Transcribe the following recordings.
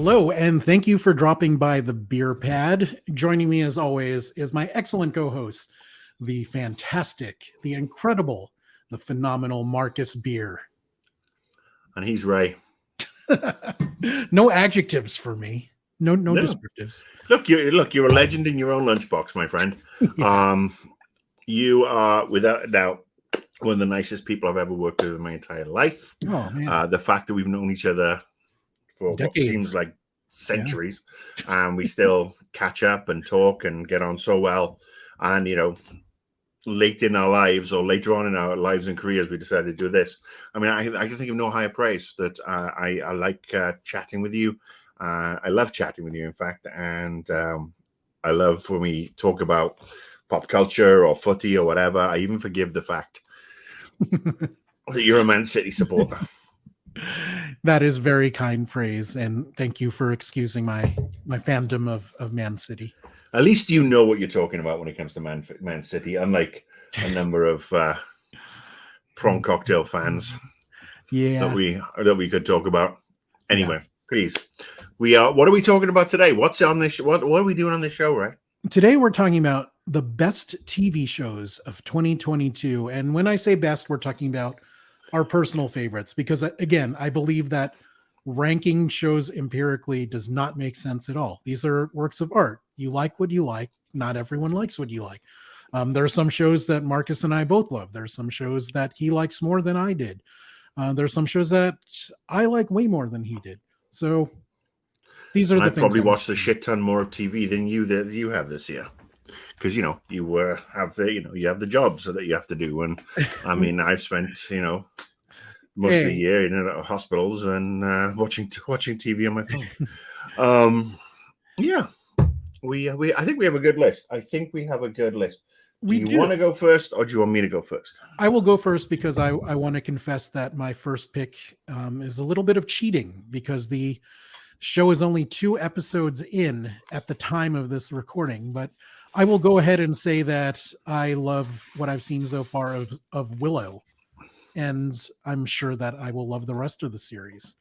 Hello, and thank you for dropping by the BeerPad. Joining me, as always, is my excellent co-host, the fantastic, the incredible, the phenomenal Marcus Beer. And he's Ray. No adjectives for me. No descriptives. Look, you're a legend in your own lunchbox, my friend. Yeah. You are, without a doubt, one of the nicest people I've ever worked with in my entire life. Oh, man. The fact that we've known each other for Decades. What seems like centuries, and we still catch up and talk and get on so well. And, late in our lives or later on in our lives and careers, we decided to do this. I mean, I can think of no higher praise that I like chatting with you. I love chatting with you, in fact. And I love when we talk about pop culture or footy or whatever. I even forgive the fact that you're a Man City supporter. That is very kind praise, and thank you for excusing my fandom of Man City. At least you know what you're talking about when it comes to Man City, unlike a number of prawn cocktail fans that we could talk about. Anyway, please. What are we talking about today? What's on this? What are we doing on this show, right? Today we're talking about the best TV shows of 2022, and when I say best, we're talking about our personal favorites, because again, I believe that ranking shows empirically does not make sense at all. These are works of art. You like what you like. Not everyone likes what you like. There are some shows that Marcus and I both love. There's some shows that he likes more than I did. There's some shows that I like way more than he did. So these are the things. I probably watched a shit ton more of TV than you have this year, because you have the jobs that you have to do, and I mean I've spent most of the year in hospitals and watching TV on my phone. I think we have a good list. Do you want to go first, or do you want me to go first? I will go first, because I want to confess that my first pick is a little bit of cheating, because the show is only 2 episodes in at the time of this recording. But I will go ahead and say that I love what I've seen so far of Willow, and I'm sure that I will love the rest of the series.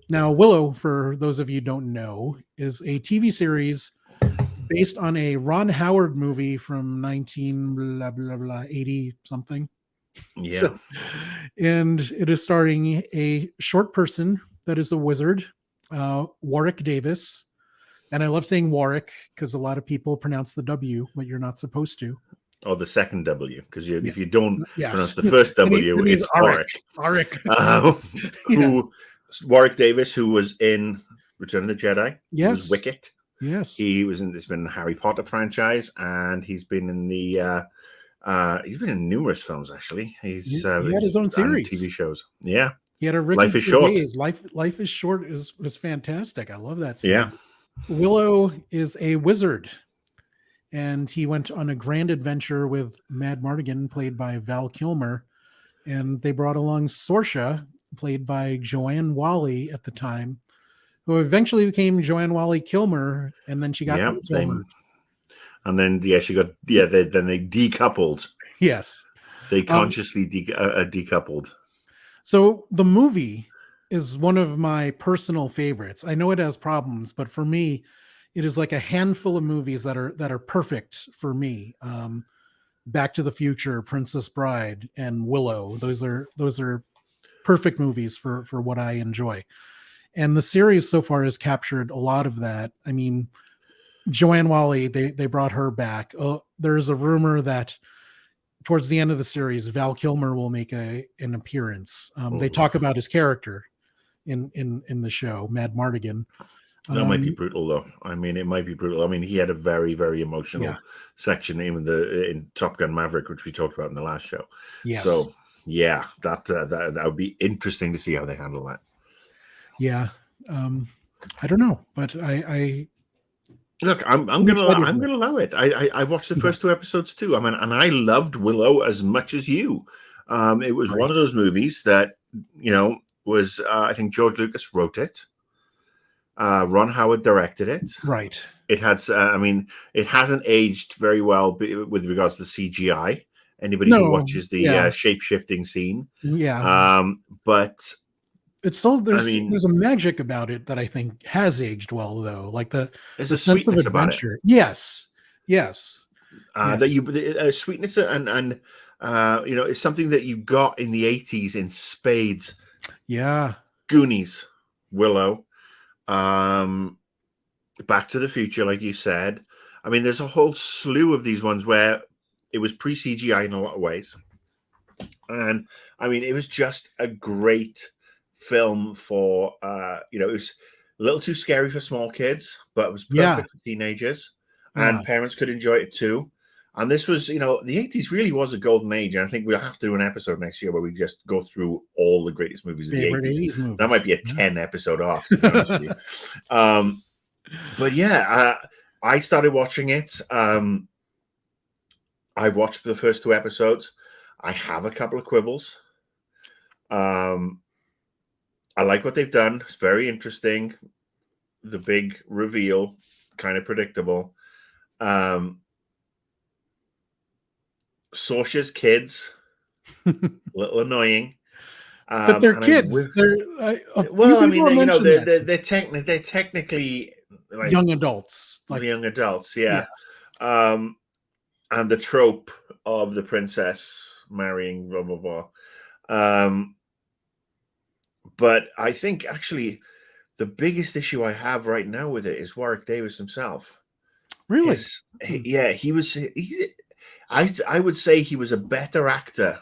Now, Willow, for those of you who don't know, is a TV series based on a Ron Howard movie from 1980 something. Yeah. And it is starring a short person that is a wizard, Warwick Davis. And I love saying Warwick because a lot of people pronounce the W, but you're not supposed to. Or the second W, because if you don't pronounce the first W, it's Warwick. Warwick Davis, who was in Return of the Jedi. Yes. He was Wicket. Yes. He's been in the Harry Potter franchise, and he's been in numerous films, actually. He had his own series. TV shows. Yeah. He had a Life is Short. Life is Short was fantastic. I love that series. Yeah. Willow is a wizard, and he went on a grand adventure with Mad Mardigan, played by Val Kilmer, and they brought along Sorsha, played by Joanne Whalley at the time, who eventually became Joanne Whalley Kilmer, and then she got Kilmer. And then then they decoupled. Yes, they consciously decoupled. So the movie is one of my personal favorites. I know it has problems, but for me, it is like a handful of movies that are perfect for me. Back to the Future, Princess Bride, and Willow. Those are perfect movies for what I enjoy. And the series so far has captured a lot of that. I mean, Joanne Whalley, they brought her back. There's a rumor that towards the end of the series, Val Kilmer will make an appearance. They talk about his character in the show, Mad Mardigan. That might be brutal, though. I mean, it might be brutal. I mean, he had a very, very emotional section in Top Gun Maverick, which we talked about in the last show. Yes. So, yeah, that would be interesting to see how they handle that. Yeah, I don't know, but I look. I'm gonna allow it. I watched the first 2 episodes too. I mean, and I loved Willow as much as you. It was one of those movies that was I think George Lucas wrote it. Ron Howard directed it. Right. It had. It hasn't aged very well with regards to CGI. Anybody who watches the shape-shifting scene. Yeah. But It's so I mean, there's a magic about it that I think has aged well, though. Like the there's a sense of sweetness about it. adventure. Yes, yes, yeah, That you sweetness and it's something that you got in the 80s in spades. yeah, Goonies, Willow, um, Back to the Future, like you said. I mean, there's a whole slew of these ones where it was pre-CGI in a lot of ways. And I mean, it was just a great film for, it was a little too scary for small kids, but it was yeah, perfect for teenagers, yeah. and parents could enjoy it too. And this was, the 80s really was a golden age. And I think we'll have to do an episode next year where we just go through all the greatest movies of the Favorite 80s. 80s movies. That might be a 10 episode arc, to be honest with you. But yeah, I started watching it. I watched the first 2 episodes. I have a couple of quibbles. I like what they've done. It's very interesting. The big reveal, kind of predictable. Saoirse's kids, a little annoying. But they're kids. They're technically like young adults, like young adults, yeah. And the trope of the princess marrying blah blah blah. But I think actually the biggest issue I have right now with it is Warwick Davis himself. Really? I would say he was a better actor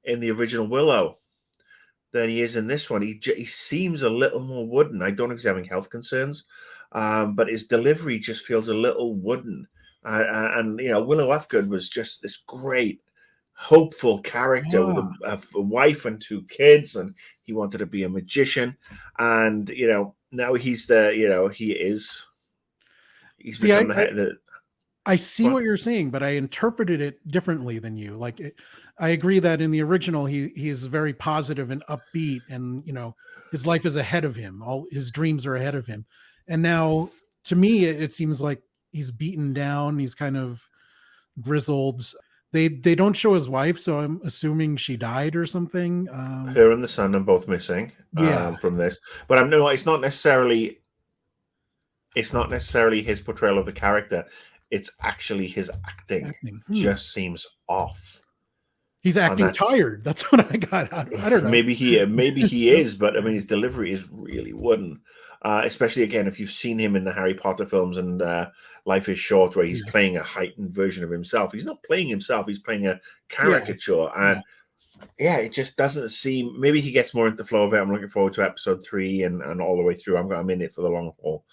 in the original Willow than he is in this one. He seems a little more wooden. I don't know if he's having health concerns, but his delivery just feels a little wooden. And Willow Ufgood was just this great, hopeful character with a wife and 2 kids, and he wanted to be a magician. And now he's become the head. I see what you're saying, but I interpreted it differently than you. Like, I agree that in the original, he is very positive and upbeat, and his life is ahead of him. All his dreams are ahead of him. And now, to me, it seems like he's beaten down. He's kind of grizzled. They don't show his wife, so I'm assuming she died or something. Her and the son are both missing. From this, but no, it's not necessarily his portrayal of the character. It's actually his acting. Just seems off. He's acting tired. That's what I got out of it. I don't know. Maybe he is, but I mean, his delivery is really wooden. Especially again, if you've seen him in the Harry Potter films and Life is Short, where he's playing a heightened version of himself. He's not playing himself; he's playing a caricature, and it just doesn't seem. Maybe he gets more into the flow of it. I'm looking forward to episode 3 and all the way through. I'm in it for the long haul.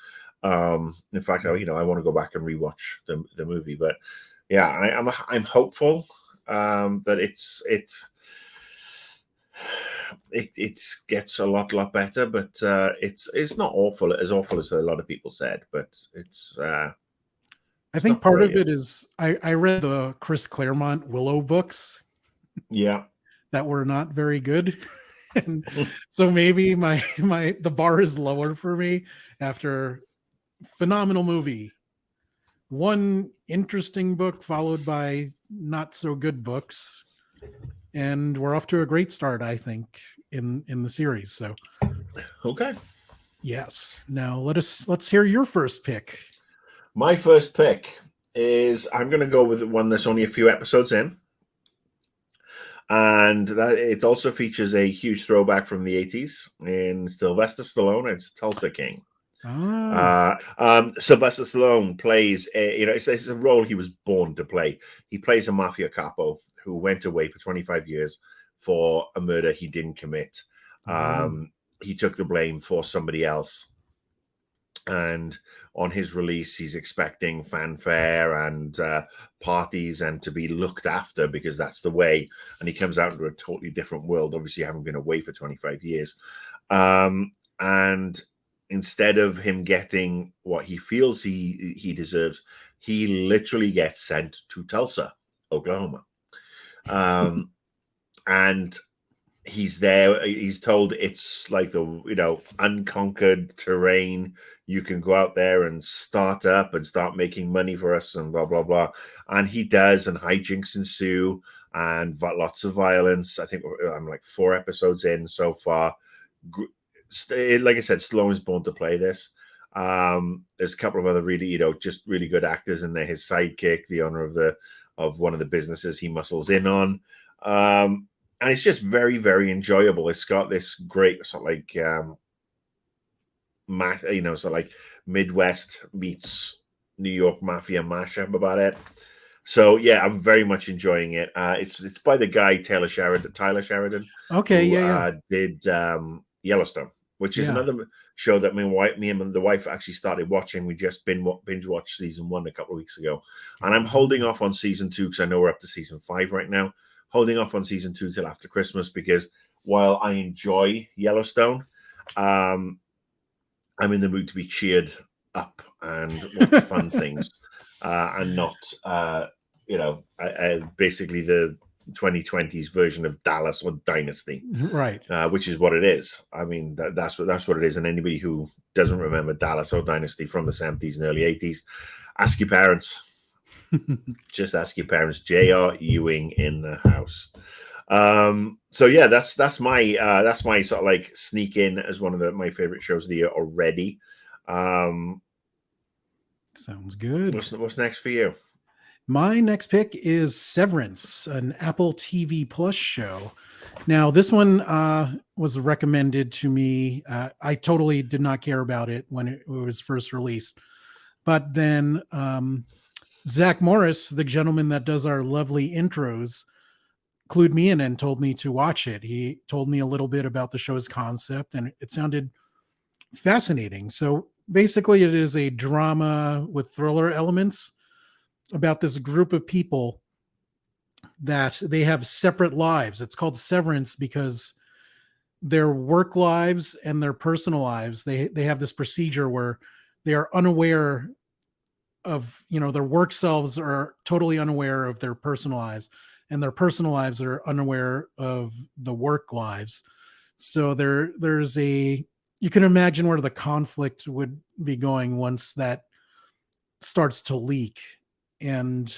In fact, I want to go back and rewatch the movie, but I'm hopeful that it gets a lot better, but it's not as awful as a lot of people said, but it's I think part of it is I read the Chris Claremont Willow books that were not very good. And so maybe the bar is lower for me after phenomenal movie, one interesting book followed by not so good books, and we're off to a great start, I think, in the series. So okay, yes, now let's hear your first pick. My first pick is, I'm going to go with one that's only a few episodes in, and that it also features a huge throwback from the 80s in Sylvester Stallone. It's Tulsa King. Sylvester Stallone plays it's a role he was born to play. He plays a mafia capo who went away for 25 years for a murder he didn't commit. He took the blame for somebody else, and on his release he's expecting fanfare and parties and to be looked after, because that's the way. And he comes out into a totally different world, obviously having been away for 25 years, and instead of him getting what he feels he deserves, he literally gets sent to Tulsa, Oklahoma. And he's there. He's told it's like the unconquered terrain. You can go out there and start up and start making money for us and blah blah blah. And he does, and hijinks ensue and lots of violence. I think I'm like 4 episodes in so far. Like I said, Stallone is born to play this. There's a couple of other really, just really good actors in there. His sidekick, the owner of one of the businesses he muscles in on. And it's just very, very enjoyable. It's got this great sort of like, sort of like Midwest meets New York mafia mashup about it. So yeah, I'm very much enjoying it. It's by the guy Tyler Sheridan. Okay, Who did Yellowstone, which is another show that me and the wife actually started watching. We just binge watched season 1 a couple of weeks ago, and I'm holding off on season 2 because I know we're up to season 5 right now. Holding off on season 2 till after Christmas because while I enjoy Yellowstone, I'm in the mood to be cheered up and watch fun things, and not, basically the 2020s version of Dallas or Dynasty, right? Which is what it is. I mean, that's what it is. And anybody who doesn't remember Dallas or Dynasty from the 70s and early 80s, ask your parents. Just ask your parents. J.R. Ewing in the house. So yeah, that's my sort of like sneak in as one of my favorite shows of the year already. Sounds good. What's next for you? My next pick is Severance, an Apple TV Plus show. Now, this one was recommended to me. I totally did not care about it when it was first released. But then Zach Morris, the gentleman that does our lovely intros, clued me in and told me to watch it. He told me a little bit about the show's concept, and it sounded fascinating. So basically, it is a drama with thriller elements about this group of people that they have separate lives. It's called Severance because their work lives and their personal lives, they have this procedure where they are unaware of, their work selves are totally unaware of their personal lives, and their personal lives are unaware of the work lives. So you can imagine where the conflict would be going once that starts to leak. And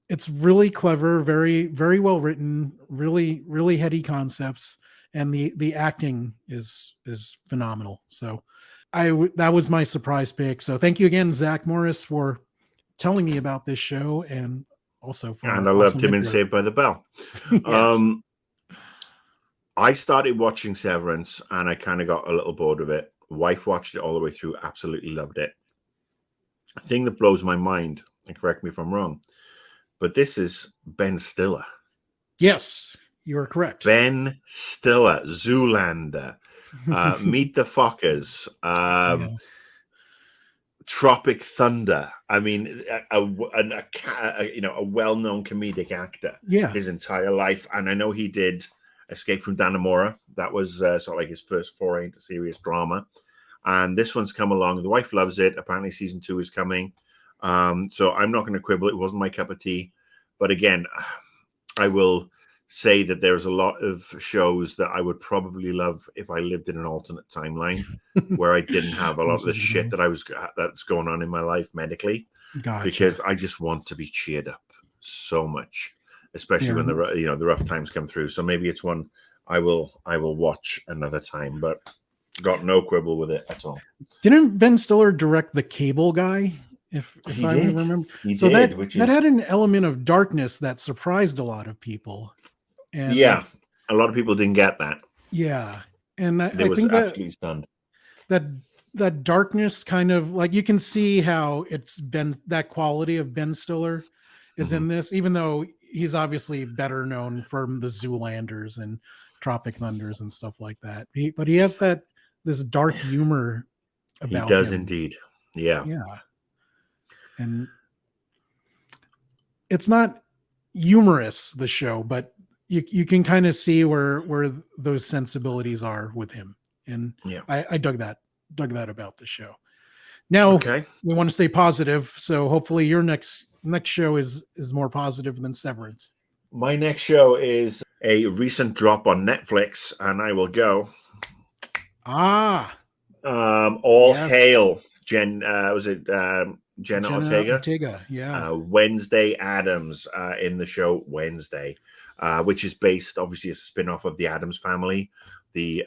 it's really clever, very, very well written, really, really heady concepts, and the acting is phenomenal. So that was my surprise pick. So thank you again, Zach Morris, for telling me about this show, and also for I loved him in Saved by the Bell. Yes. I started watching Severance and I kind of got a little bored of it. Wife watched it all the way through, absolutely loved it. The thing that blows my mind, and correct me if I'm wrong, but this is Ben Stiller. Yes, you are correct. Ben Stiller, Zoolander, Meet the Fockers, Tropic Thunder. I mean, a well-known comedic actor. Yeah. His entire life, and I know he did Escape from Dannemora. That was sort of like his first foray into serious drama. And this one's come along. The wife loves it. Apparently, season 2 is coming. So I'm not going to quibble. It wasn't my cup of tea. But again, I will say that there's a lot of shows that I would probably love if I lived in an alternate timeline where I didn't have a lot of the shit that's going on in my life medically. Gotcha. Because I just want to be cheered up so much, especially when the rough times come through. So maybe it's one I will watch another time, but got no quibble with it at all. Didn't Ben Stiller direct The Cable Guy? If I remember, that had an element of darkness that surprised a lot of people. And a lot of people didn't get that. Yeah, and I was think absolutely stunned. That darkness kind of like, you can see how it's been, that quality of Ben Stiller is in this, even though he's obviously better known from the Zoolanders and Tropic Thunders and stuff like that. But he has this dark humor about him. He does indeed. Yeah. And it's not humorous, the show, but you can kind of see where those sensibilities are with him. And I dug that about the show. Now we want to stay positive, so hopefully your next show is more positive than Severance. My next show is a recent drop on Netflix, and I will go. Hail Jenna Ortega? Yeah. Wednesday Addams in the show Wednesday. which is based obviously as a spin-off of the Addams Family, the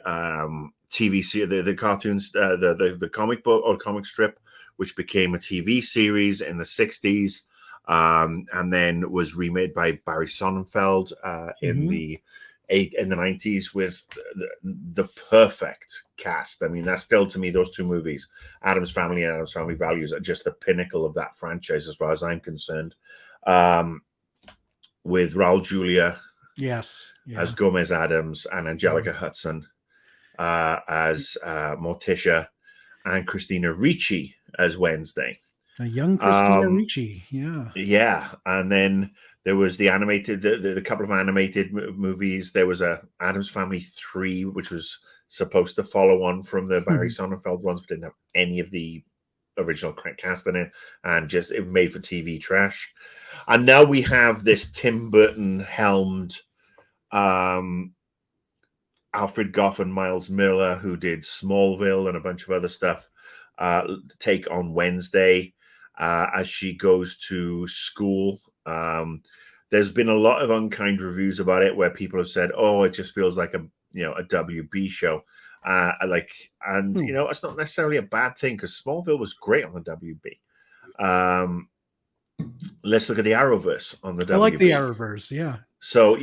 TV series, the cartoons, the comic book or comic strip, which became a TV series in the 60s, and then was remade by Barry Sonnenfeld in the 90s with the perfect cast. I mean, that's still, to me, those two movies, Addams Family and Addams Family Values, are just the pinnacle of that franchise as far as I'm concerned. With Raul Julia as Gomez Adams and Angelica Hudson as Morticia, and Christina Ricci as Wednesday. A young Christina Ricci, yeah. And then there was the animated, the couple of animated movies. There was a Addams Family 3, which was supposed to follow on from the Barry Sonnenfeld ones, but didn't have any of the original cast in it, and just it made for TV trash. And now we have this Tim Burton helmed Alfred Goff and Miles Miller, who did Smallville and a bunch of other stuff, take on Wednesday as she goes to school. There's been a lot of unkind reviews about it where people have said, "Oh, it just feels like a WB show." It's not necessarily a bad thing because Smallville was great on the WB. Let's look at the Arrowverse on the WB. I like the Arrowverse, yeah. So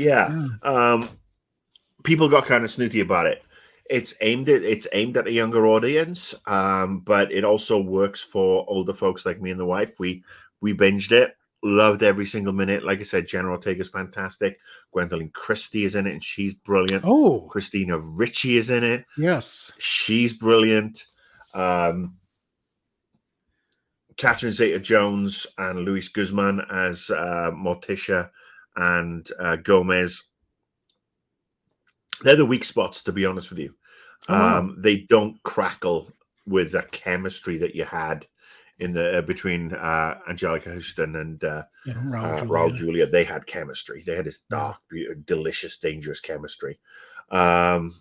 people got kind of snooty about it. It's aimed at a younger audience, but it also works for older folks like me and the wife. We binged it, loved every single minute. Like I said, Jenna Ortega's fantastic. Gwendolyn Christie is in it, and she's brilliant. Oh, Christina Ricci is in it. Yes, she's brilliant. Catherine Zeta-Jones and Luis Guzman as Morticia and Gomez. They're the weak spots, to be honest with you. They don't crackle with the chemistry that you had in the between Angelica Houston and Raul Julia. They had chemistry. They had this dark, delicious, dangerous chemistry. But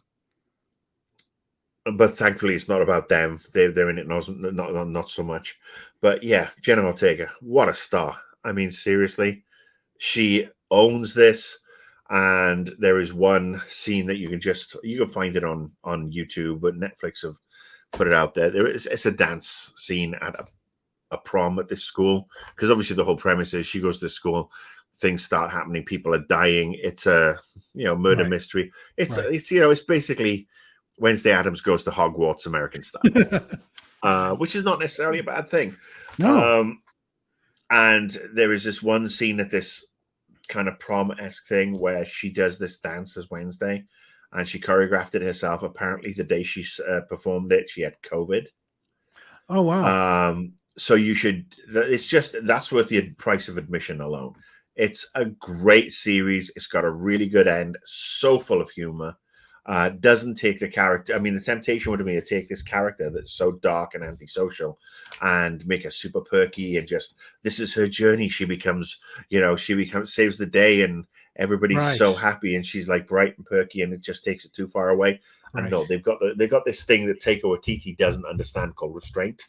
thankfully, it's not about them. They're in it not so much. But yeah, Jenna Ortega, what a star! I mean, seriously, she owns this. And there is one scene that you can find it on YouTube, but Netflix have put it out there. It's a dance scene at a prom at this school, because obviously the whole premise is she goes to school, things start happening, people are dying. It's a murder mystery. It's basically Wednesday Addams Goes to Hogwarts American style, which is not necessarily a bad thing. No. And there is this one scene at this kind of prom-esque thing where she does this dance as Wednesday, and she choreographed it herself. Apparently the day she performed it, she had COVID. Oh wow. So that's worth the price of admission alone. It's a great series. It's got a really good end, so full of humor. Doesn't take the character. I mean, the temptation would have been to take this character that's so dark and antisocial and make her super perky, and just, this is her journey. She becomes, saves the day, and everybody's so happy, and she's like bright and perky, and it just takes it too far away. And no, they've got this thing that Taika Waititi doesn't understand called restraint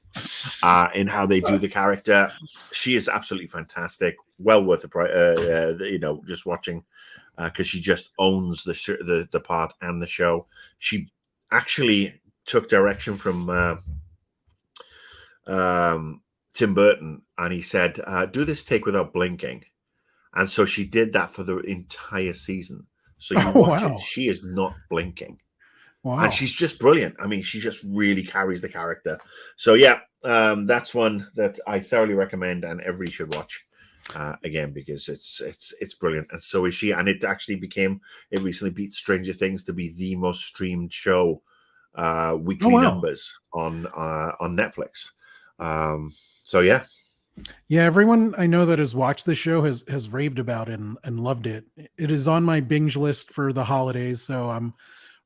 in how they do the character. She is absolutely fantastic. Well worth just watching. Because she just owns the part and the show. She actually took direction from Tim Burton, and he said, "Do this take without blinking," and so she did that for the entire season. So you watch it; she is not blinking, and she's just brilliant. I mean, she just really carries the character. So yeah, that's one that I thoroughly recommend, and everybody should watch. Again, because it's brilliant, and so is she. And it recently beat Stranger Things to be the most streamed show weekly numbers on Netflix. So yeah, everyone I know that has watched the show has raved about it and loved it. It is on my binge list for the holidays, so I'm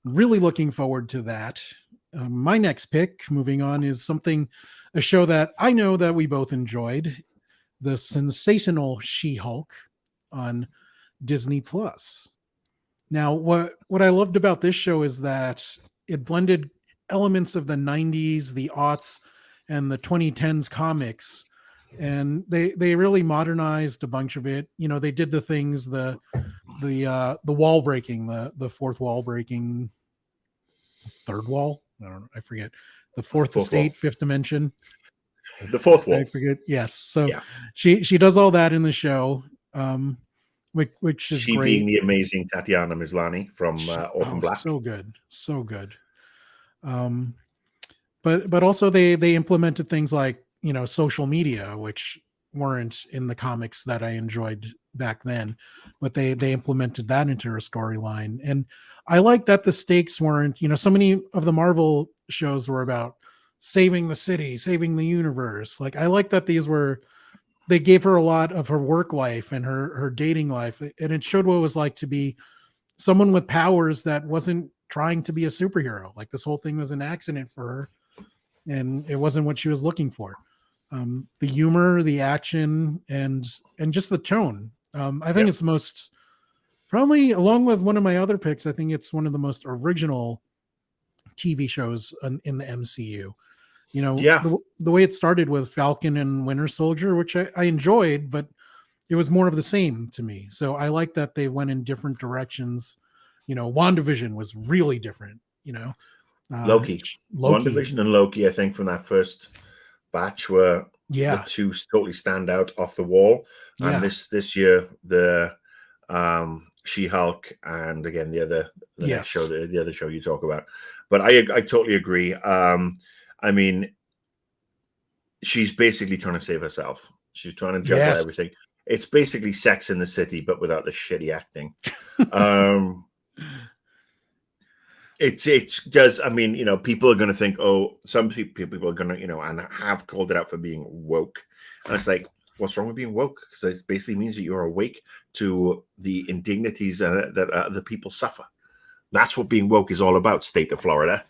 really looking forward to that. My next pick, moving on, is a show that I know that we both enjoyed. The sensational She-Hulk on Disney Plus. Now, what I loved about this show is that it blended elements of the 90s, the aughts, and the 2010s comics, and they really modernized a bunch of it. They did the things the the wall breaking, the fourth wall breaking, third wall. I don't know. I forget. The fourth estate, fifth dimension. The fourth wall. I forget. Yes. So Yeah. she does all that in the show, which is She great. being the amazing Tatiana Maslany from Orphan Black. So good, so good. But also they implemented things like, you know, social media, which weren't in the comics that I enjoyed back then, but they implemented that into her storyline. And I like that the stakes weren't, you know, so many of the Marvel shows were about saving the city, saving the universe. Like, I like that they gave her a lot of her work life and her dating life, and it showed what it was like to be someone with powers that wasn't trying to be a superhero. Like, this whole thing was an accident for her, and it wasn't what she was looking for. The humor, the action, and just the tone. I think it's most, probably along with one of my other picks, I think it's one of the most original TV shows in the MCU. You know, the way it started with Falcon and Winter Soldier, which I enjoyed, but it was more of the same to me. So I like that they went in different directions. You know, WandaVision was really different, you know. Loki. WandaVision and Loki, I think, from that first batch were the two totally stand out off the wall. And this year, the She-Hulk and again the next show, the other show you talk about. But I totally agree. I mean, she's basically trying to save herself. She's trying to juggle everything. It's basically Sex in the City, but without the shitty acting. It does. I mean, you know, people are going to think, oh, some people are going to, you know, and have called it out for being woke. And it's like, what's wrong with being woke? Because it basically means that you're awake to the indignities that the people suffer. That's what being woke is all about, state of Florida.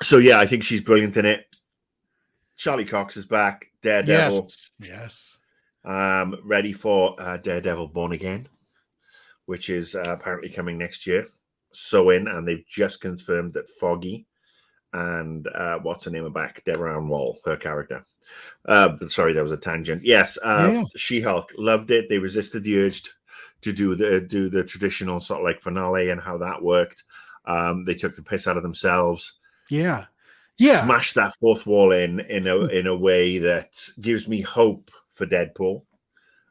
So, yeah, I think she's brilliant in it. Charlie Cox is back. Daredevil. Yes. Ready for Daredevil Born Again, which is apparently coming next year. And they've just confirmed that Foggy and what's her name are back? Deborah Ann Wall, her character. Sorry, that was a tangent. Yes, She-Hulk, loved it. They resisted the urge to do the traditional sort of like finale and how that worked. They took the piss out of themselves. Yeah. Smashed that fourth wall in a way that gives me hope for Deadpool.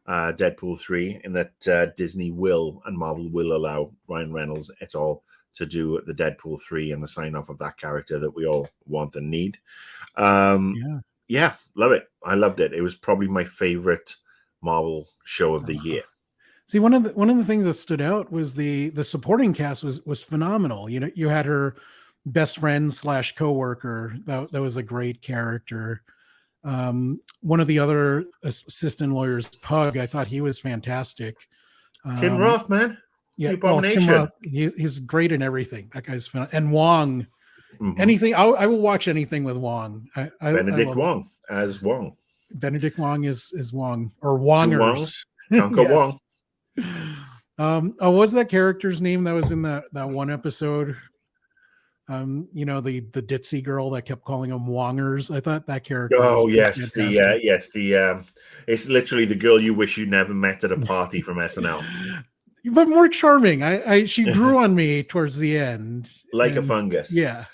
Deadpool 3, in that Disney will and Marvel will allow Ryan Reynolds et al. To do the Deadpool 3 and the sign off of that character that we all want and need. Yeah, love it. I loved it. It was probably my favorite Marvel show of the year. See, one of the things that stood out was the supporting cast was phenomenal. You know, you had her best friend / coworker that was a great character. One of the other assistant lawyers, Pug, I thought he was fantastic. Tim Roth, man. Yeah, Abomination. Tim Roth, he's great in everything. That guy's fun. And Wong, anything. I will watch anything with Wong. Benedict Wong as Wong. Benedict Wong is Wong, or Wongers. Can't go Wong. What was that character's name that was in that one episode? You know, the ditzy girl that kept calling them Wongers. I thought that character. Oh, yes, it's literally the girl you wish you never met at a party from SNL, but more charming. She grew on me towards the end, like a fungus. Yeah.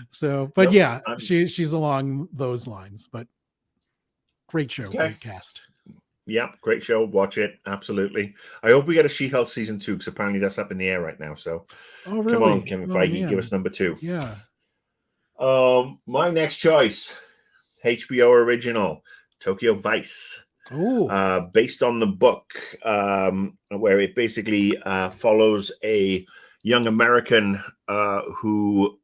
So, but she's along those lines. But great show, great cast. Yeah, great show. Watch it. Absolutely. I hope we get a She-Hulk season 2, because apparently that's up in the air right now. So, really? Come on, Kevin Feige, give us number 2. Yeah. My next choice, HBO original, Tokyo Vice. Based on the book, where it basically follows a young American who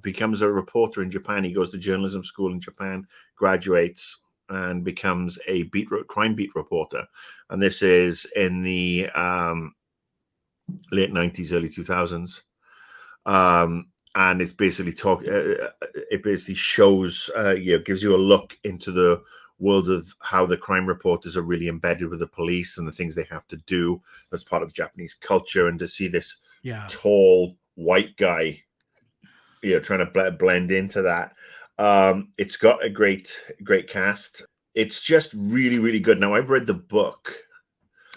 becomes a reporter in Japan. He goes to journalism school in Japan, graduates, and becomes a crime beat reporter. And this is in the late 90s, early 2000s. And it's basically it basically shows, gives you a look into the world of how the crime reporters are really embedded with the police and the things they have to do as part of Japanese culture. And to see this tall white guy, trying to blend into that. It's got a great cast. It's just really, really good. Now, I've read the book,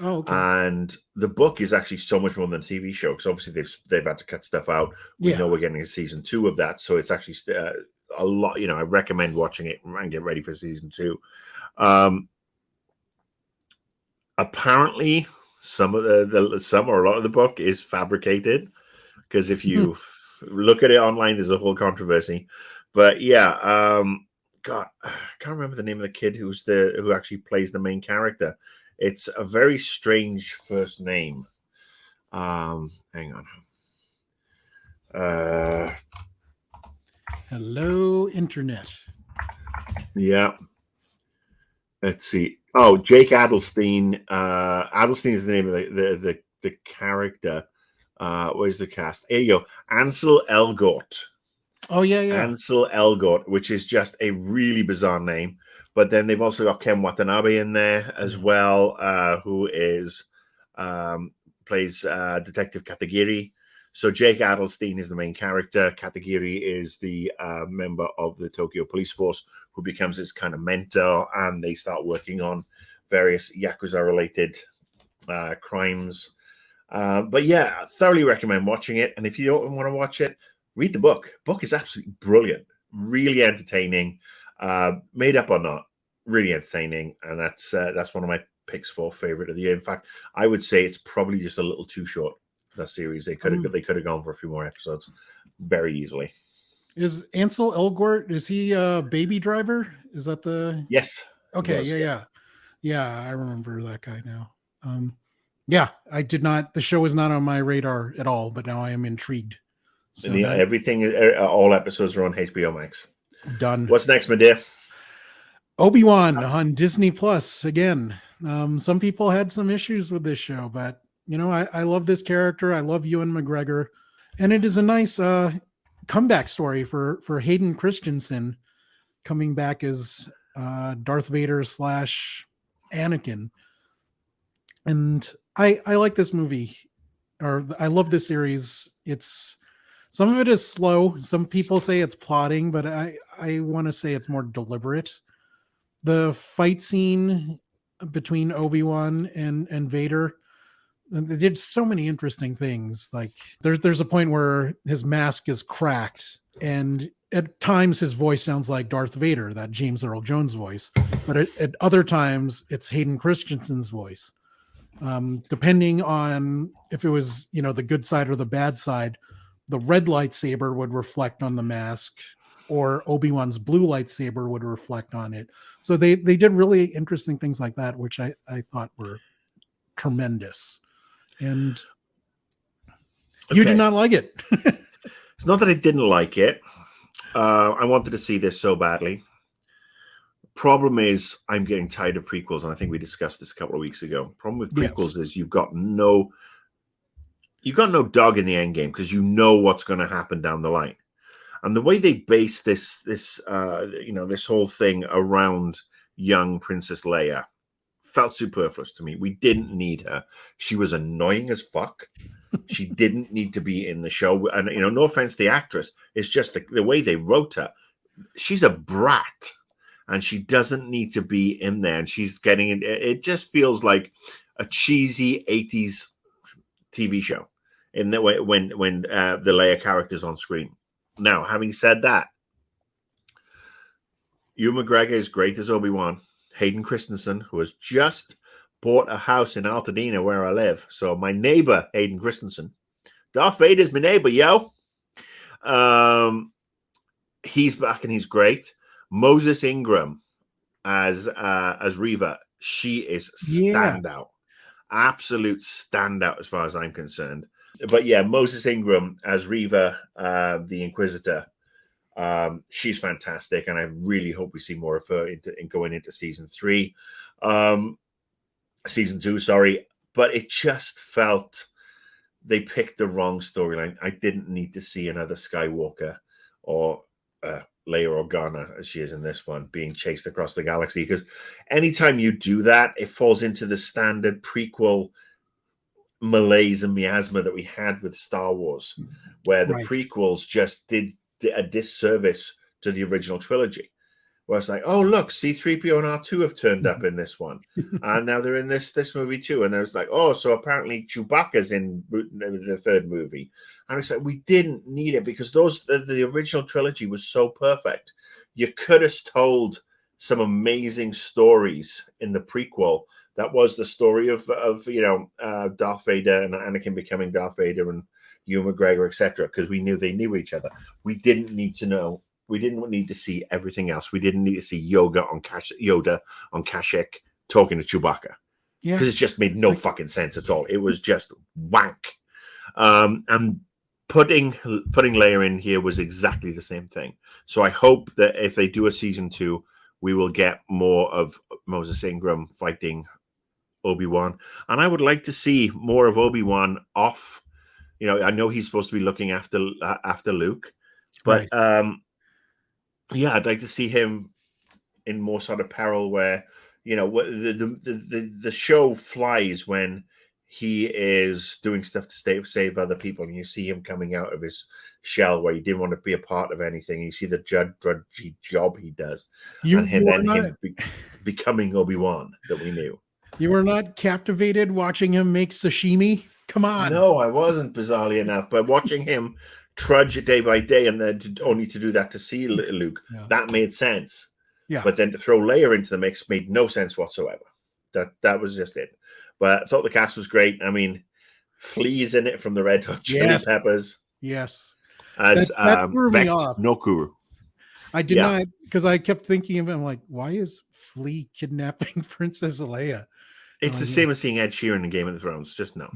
Oh, okay. And the book is actually so much more than a TV show, because obviously they've had to cut stuff out. We know we're getting a season 2 of that, so it's actually a lot. I recommend watching it and get ready for season 2. Apparently, some of some or a lot of the book is fabricated, because if you look at it online, there's a whole controversy. But yeah, God, I can't remember the name of the kid who actually plays the main character. It's a very strange first name. Hang on. Hello, internet. Yeah. Let's see. Oh, Jake Adelstein. Adelstein is the name of the character. Where's the cast? There you go. Ansel Elgort. Oh, yeah. Ansel Elgort, which is just a really bizarre name. But then they've also got Ken Watanabe in there as well, who plays Detective Katagiri. So Jake Adelstein is the main character. Katagiri is the member of the Tokyo Police Force who becomes his kind of mentor, and they start working on various Yakuza-related crimes. But yeah, I thoroughly recommend watching it. And if you don't want to watch it, read the book. Book is absolutely brilliant, really entertaining, made up or not, really entertaining. And that's one of my picks for favorite of the year. In fact, I would say it's probably just a little too short. That series, they could have gone for a few more episodes very easily. Is Ansel Elgort, is he a Baby Driver? Is that the... Yes. Okay, yeah, I remember that guy now. Yeah, I did not, the show was not on my radar at all, but now I am intrigued. So everything, all episodes are on HBO Max. Done. What's next, my dear? Obi-Wan on Disney Plus again. Some people had some issues with this show, but I love this character. I love Ewan McGregor, and it is a nice comeback story for Hayden Christensen coming back as Darth Vader / Anakin. And I like this movie, or I love this series. It's, some of it is slow. Some people say it's plotting, but I want to say it's more deliberate. The fight scene between Obi-Wan and Vader, they did so many interesting things. Like there's a point where his mask is cracked, and at times his voice sounds like Darth Vader, that James Earl Jones voice, but at other times it's Hayden Christensen's voice. Depending on if it was, the good side or the bad side, the red lightsaber would reflect on the mask, or Obi-Wan's blue lightsaber would reflect on it. So they did really interesting things like that, which I thought were tremendous. And you did not like it. It's not that I didn't like it. I wanted to see this so badly. Problem is, I'm getting tired of prequels, and I think we discussed this a couple of weeks ago. Problem with prequels is you've got no dog in the end game, because you know what's going to happen down the line. And the way they base this whole thing around young Princess Leia felt superfluous to me. We didn't need her. She was annoying as fuck. She didn't need to be in the show. And, no offense to the actress. It's just the way they wrote her. She's a brat, and she doesn't need to be in there. And she's getting in. It just feels like a cheesy 80s TV show in the way when the Leia character's on screen. Now, having said that, Ewan McGregor is great as Obi-Wan. Hayden Christensen, who has just bought a house in Altadena where I live. So my neighbor, Hayden Christensen. Darth Vader's my neighbor, yo. He's back and he's great. Moses Ingram as Reva. She is standout. Absolute standout as far as I'm concerned. But yeah, Moses Ingram as Reva, the Inquisitor. She's fantastic, and I really hope we see more of her in going into season 2, sorry. But it just felt they picked the wrong storyline. I didn't need to see another Skywalker or Leia Organa, as she is in this one, being chased across the galaxy, because anytime you do that, it falls into the standard prequel malaise and miasma that we had with Star Wars, where the prequels just did a disservice to the original trilogy. where it's like, oh look, C-3PO and R2 have turned up in this one, and now they're in this movie too. And there's like, oh, so apparently Chewbacca's in the third movie, and it's like we didn't need it because the original trilogy was so perfect. You could have told some amazing stories in the prequel. That was the story of Darth Vader and Anakin becoming Darth Vader and Ewan McGregor, etc. Because we knew they knew each other. We didn't need to know. We didn't need to see everything else. We didn't need to see Yoda on Kashyyyk talking to Chewbacca. Yeah, because it just made no fucking sense at all. It was just wank. And putting Leia in here was exactly the same thing. So I hope that if they do a season 2, we will get more of Moses Ingram fighting Obi-Wan, and I would like to see more of Obi-Wan off. I know he's supposed to be looking after Luke, but right. Yeah, I'd like to see him in more sort of peril where the show flies when he is doing stuff to save other people, and you see him coming out of his shell where he didn't want to be a part of anything. You see the drudgy job he does, him becoming Obi-Wan that we knew. You were not captivated watching him make sashimi? Come on. No, I wasn't, bizarrely enough. But watching him trudge day by day and then only to do that to see Luke, that made sense. Yeah. But then to throw Leia into the mix made no sense whatsoever. That was just it. But I thought the cast was great. I mean, Flea's in it from the Red Hot Chili Peppers. Yes. As that threw me Vect off. Nokuru. I did not, because I kept thinking of him like, why is Flea kidnapping Princess Leia? It's the same as seeing Ed Sheeran in Game of Thrones. Just no.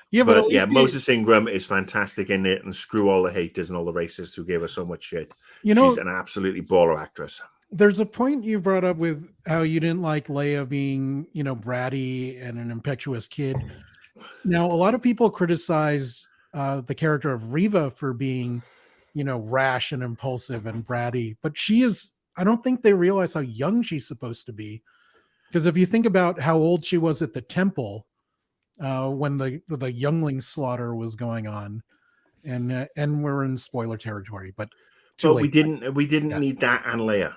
Yeah, but Moses Ingram is fantastic in it, and screw all the haters and all the racists who gave her so much shit. She's an absolutely baller actress. There's a point you brought up with how you didn't like Leia being, bratty and an impetuous kid. Now, a lot of people criticized the character of Reva for being, rash and impulsive and bratty, but I don't think they realize how young she's supposed to be. Because if you think about how old she was at the temple when the youngling slaughter was going on, and we're in spoiler territory, but we didn't need that and Leia.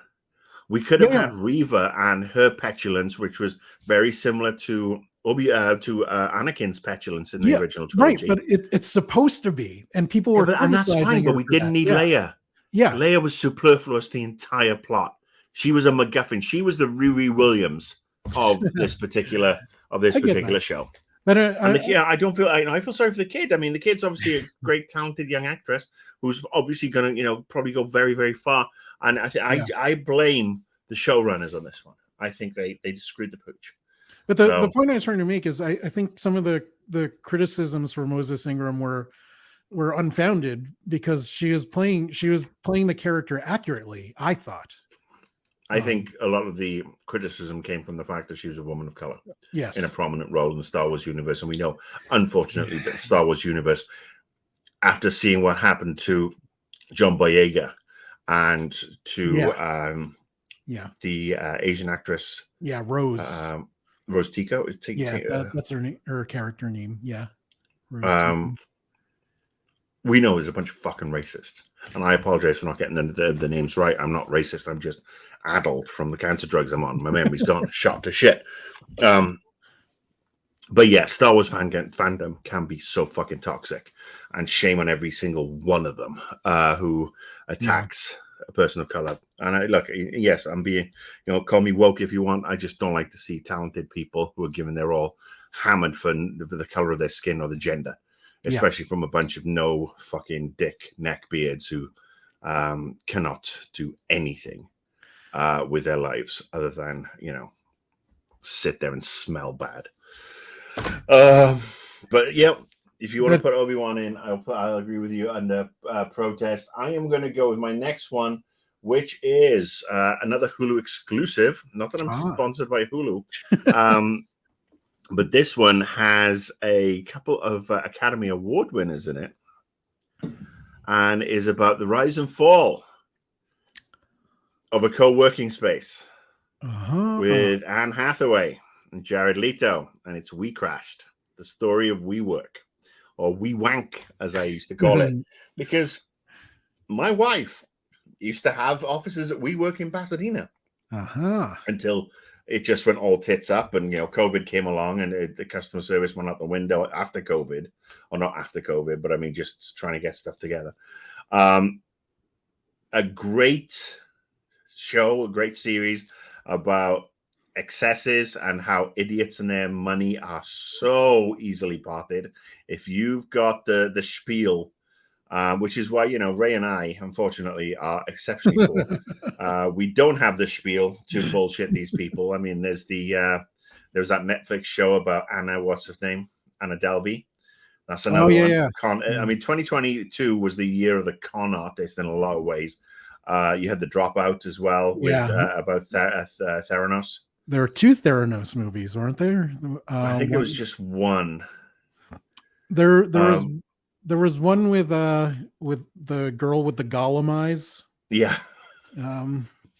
We could have had Reva and her petulance, which was very similar to Anakin's petulance in the original trilogy. Right, but it's supposed to be, and people were and that's fine. But we didn't need Leia. Yeah, Leia was superfluous the entire plot. She was a MacGuffin. She was the Riri Williams of this particular show. But I don't feel. I feel sorry for the kid. I mean, the kid's obviously a great, talented young actress who's obviously going to, probably go very, very far. And I blame the showrunners on this one. I think they screwed the pooch. But the point I was trying to make is I think some of the criticisms for Moses Ingram were unfounded because she was playing the character accurately, I thought. I think a lot of the criticism came from the fact that she was a woman of color, yes, in a prominent role in the Star Wars universe. And we know, unfortunately, that the Star Wars universe, after seeing what happened to John Boyega and to the Asian actress, Rose Tico, that's her character name, Rose we know there's a bunch of fucking racists, and I apologize for not getting the names right. I'm not racist. I'm just addled from the cancer drugs I'm on. My memory's gone shot to shit. But yeah, Star Wars fandom can be so fucking toxic, and shame on every single one of them who attacks a person of color. And yes, I'm being, call me woke if you want. I just don't like to see talented people who are given their all hammered for the color of their skin or the gender. Especially from a bunch of no fucking dick neckbeards who cannot do anything with their lives other than, sit there and smell bad. But yeah, if you want to put Obi-Wan in, I'll agree with you under protest. I am going to go with my next one, which is another Hulu exclusive. Not that I'm sponsored by Hulu. But this one has a couple of Academy Award winners in it and is about the rise and fall of a co-working space with Anne Hathaway and Jared Leto. And it's WeCrashed, the story of WeWork, or WeWank, as I used to call it. Because my wife used to have offices at WeWork in Pasadena Uh-huh. until it just went all tits up, and COVID came along, and the customer service went out the window after COVID, or not after COVID, but I mean just trying to get stuff together. A great show, a great series about excesses and how idiots and their money are so easily parted. If you've got the spiel, which is why Ray and I, unfortunately, are exceptionally poor. We don't have the spiel to bullshit these people. I mean, there's that Netflix show about Anna, what's her name, Anna Delvey. That's another one. Yeah. I mean, 2022 was the year of the con artist in a lot of ways. You had the Dropout as well with about Theranos. There were 2 Theranos movies, weren't there? I think there was just one. There was one with the girl with the golem eyes. Yeah.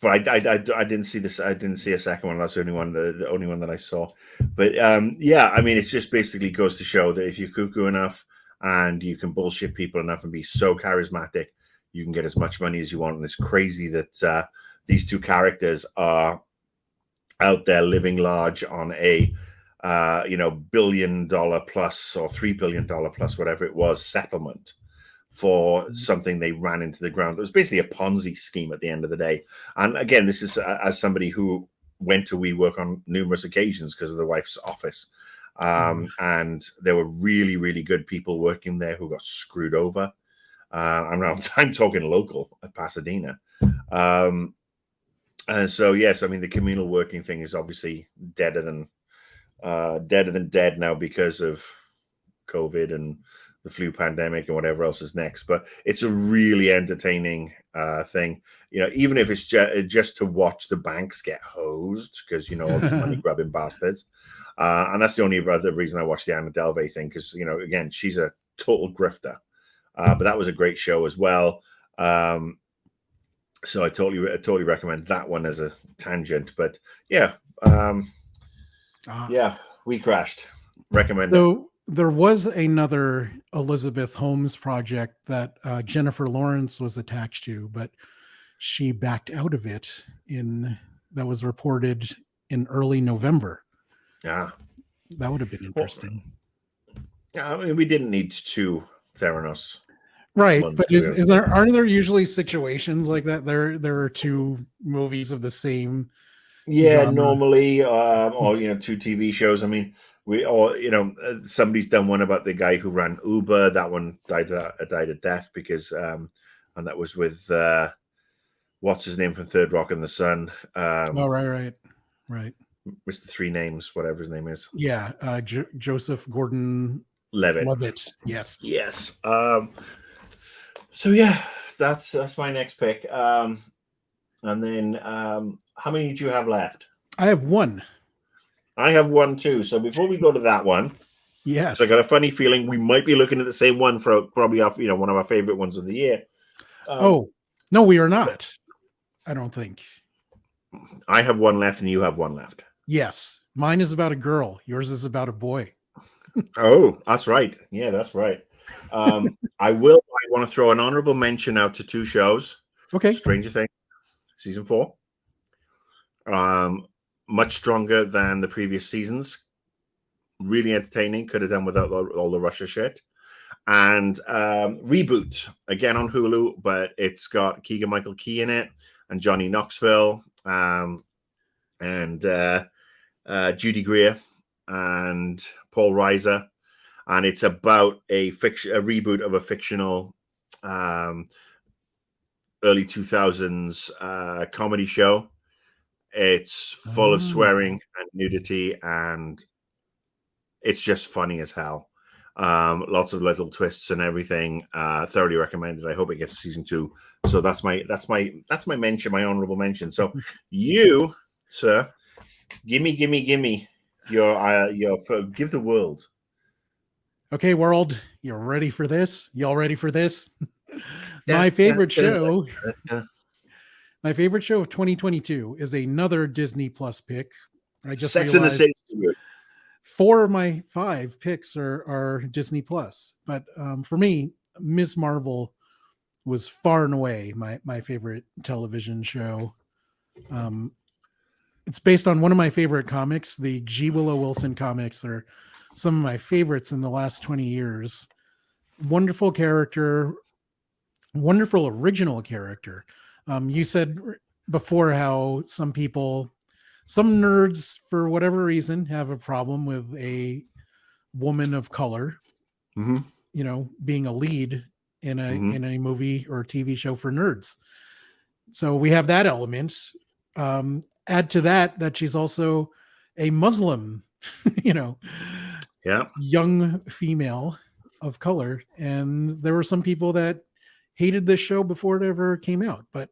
But I didn't see this. I didn't see a second one. That's the only one. The only one that I saw. But yeah, I mean, it just basically goes to show that if you cuckoo enough and you can bullshit people enough and be so charismatic, you can get as much money as you want. And it's crazy that these 2 characters are out there living large on a $1 billion plus or $3 billion plus, whatever it was, settlement for something they ran into the ground. It was basically a Ponzi scheme at the end of the day. And again, this is as somebody who went to WeWork on numerous occasions because of the wife's office. And there were really, really good people working there who got screwed over. I'm talking local at Pasadena. And so, yes, I mean, the communal working thing is obviously deader than dead now because of COVID and the flu pandemic and whatever else is next. But it's a really entertaining thing, even if it's just to watch the banks get hosed because, all the money grabbing bastards. And that's the only other reason I watched the Anna Delvey thing because, again, she's a total grifter. But that was a great show as well. So I totally recommend that one as a tangent. But yeah, WeCrashed. Recommend it. There was another Elizabeth Holmes project that Jennifer Lawrence was attached to, but she backed out of it that was reported in early November. Yeah. That would have been interesting. I mean, we didn't need 2 Theranos. Right, but aren't there usually situations like that? There are 2 movies of the same. Yeah, genre. normally, or 2 TV shows. I mean, somebody's done one about the guy who ran Uber. That one died of death because, and that was with what's his name from Third Rock in the Sun. Right. Mr. 3 Names, whatever his name is. Yeah, Joseph Gordon-Levitt. Yes. So yeah, that's my next pick. And then how many do you have left? I have 1. I have 1 too. So before we go to that one, yes, I got a funny feeling we might be looking at the same one for probably one of our favorite ones of the year. No, we are not. I don't think. I have 1 left, and you have 1 left. Yes, mine is about a girl. Yours is about a boy. Oh, that's right. Yeah, that's right. I want to throw an honorable mention out to 2 shows. Okay. Stranger Things, season 4. Much stronger than the previous seasons. Really entertaining. Could have done without all the Russia shit. And Reboot, again on Hulu, but it's got Keegan-Michael Key in it and Johnny Knoxville and Judy Greer and Paul Reiser. And it's about a reboot of a fictional early 2000s comedy show. It's full of swearing and nudity, and it's just funny as hell. Lots of little twists and everything. Thoroughly recommended. I hope it gets season 2. So that's my mention, my honorable mention. So you, sir, gimme your give the world. Okay, world, you're ready for this? Y'all ready for this? My favorite show. My favorite show of 2022 is another Disney Plus pick. I just Sex in the City. 4 of my 5 picks are Disney Plus, but for me, Ms. Marvel was far and away my favorite television show. It's based on one of my favorite comics. The G. Willow Wilson comics are some of my favorites in the last 20 years. Wonderful character, wonderful original character. You said before how some nerds, for whatever reason, have a problem with a woman of color, being a lead in a movie or TV show for nerds. So we have that element. Add to that she's also a Muslim, young female of color. And there were some people that hated this show before it ever came out, but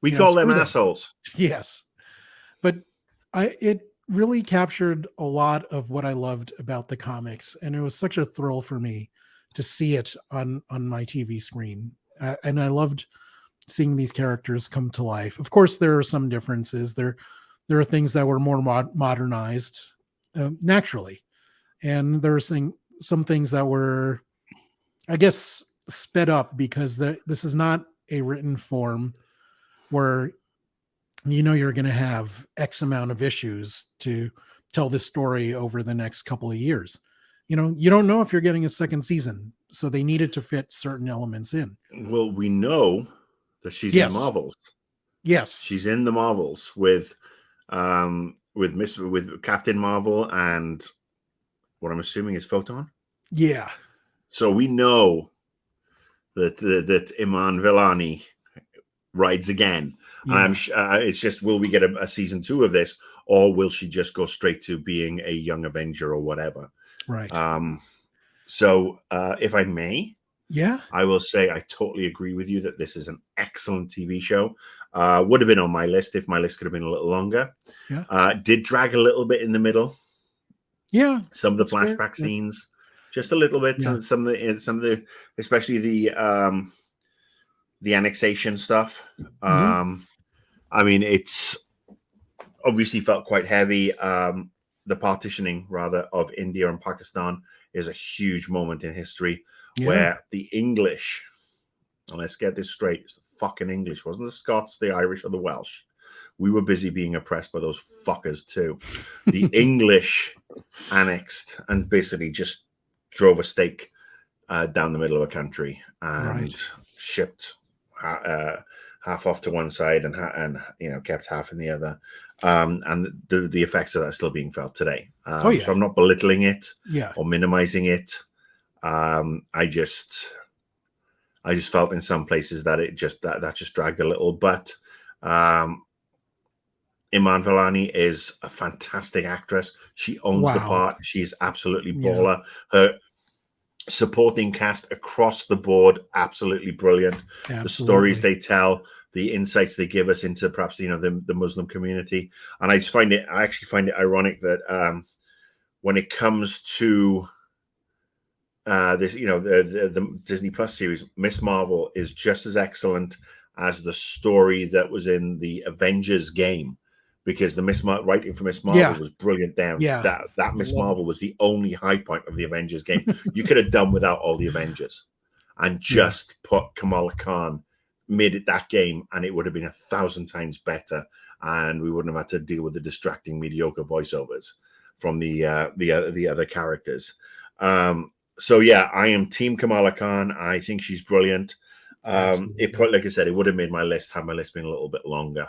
we call them assholes. Yes. But it really captured a lot of what I loved about the comics. And it was such a thrill for me to see it on my TV screen. And I loved seeing these characters come to life. Of course, there are some differences. There are things that were more modernized naturally. And there are some things that were, I guess, sped up because this is not a written form where you're going to have X amount of issues to tell this story over the next couple of years. You don't know if you're getting a second season, so they needed to fit certain elements in. Well, we know that she's in the Marvels. Yes, she's in the Marvels with Captain Marvel and what I'm assuming is Photon. Yeah. So we know that Iman Vellani rides again. Yeah. And it's just, will we get a season 2 of this, or will she just go straight to being a young Avenger or whatever? Right. So if I may, yeah, I will say I totally agree with you that this is an excellent TV show. Would have been on my list if my list could have been a little longer. Yeah. Did drag a little bit in the middle. Yeah. Some of the flashback scenes, just a little bit. Yeah. Some of the, especially the annexation stuff. I mean, it's obviously felt quite heavy. The partitioning, rather, of India and Pakistan is a huge moment in history where the English, and let's get this straight, it's the fucking English, wasn't the Scots, the Irish, or the Welsh. We were busy being oppressed by those fuckers too. The English annexed and basically just drove a stake down the middle of a country and shipped half off to one side and kept half in the other. And the effects of that are still being felt today. So I'm not belittling it or minimizing it. I just felt in some places that it just that just dragged a little. But Iman Vellani is a fantastic actress. She owns the part. She's absolutely baller. Her supporting cast across the board, absolutely brilliant. Absolutely. The stories they tell, the insights they give us into perhaps the Muslim community, and I actually find it ironic that when it comes to this, the Disney Plus series, Miss Marvel is just as excellent as the story that was in the Avengers game, because the writing for Miss Marvel was brilliant. That Miss Marvel was the only high point of the Avengers game. You could have done without all the Avengers and just put Kamala Khan made it that game, and it would have been 1,000 times better, and we wouldn't have had to deal with the distracting, mediocre voiceovers from the other characters. So yeah, I am Team Kamala Khan. I think she's brilliant. Like I said, it would have made my list had my list been a little bit longer,